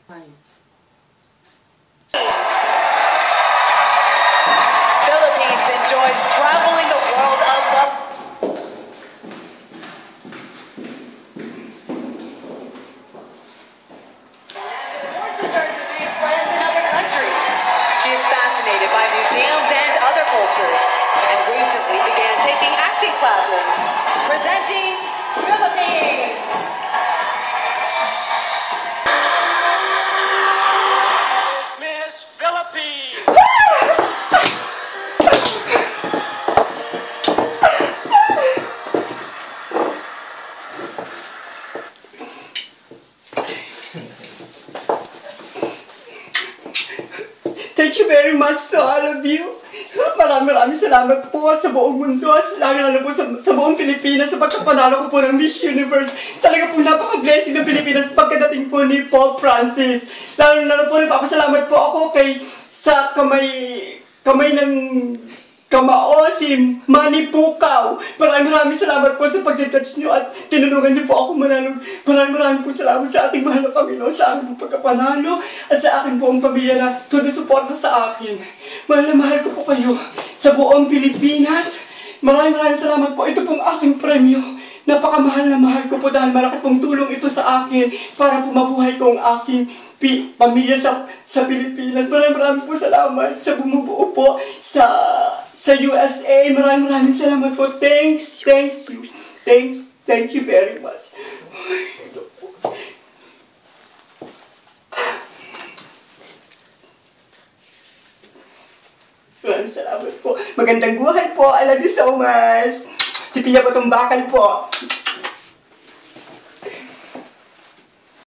Fine. Philippines enjoys traveling the world alone. As horses are to make friends in other countries. She is fascinated by museums and other cultures, and recently began taking acting classes, presenting Philippines. Miss Philippines! Thank you very much to all of you. Maraming salamat po sa buong mundo, lalo po sa buong Pilipinas sa pagkapanalo ko po ng Miss Universe. Talaga po napaka-blessing ng Pilipinas pagkadating po ni Pope Francis. Lalo po nagpapasalamat po ako sa kamay ng kamao, si Manny Pukaw. Maraming salamat po sa pag-touch nyo at tinulungan niyo po ako manalo. Maraming po salamat sa ating mahal na Panginoon, sa aking pagkapanalo at sa aking buong pamilya na tuloy-suporta sa akin. Mahal ko po kayo sa buong Pilipinas. Maraming salamat po. Ito pong aking premyo. Napakamahal na mahal ko po dahil malaki pong tulong ito sa akin para po mabuhay ko ang aking pamilya sa Pilipinas. Maraming po salamat sa bumubuo po sa USA. Maraming salamat po. Thank you very much. Maraming salamat po. Magandang buhay po. I love you so much. Si Pia Batong Bakal po.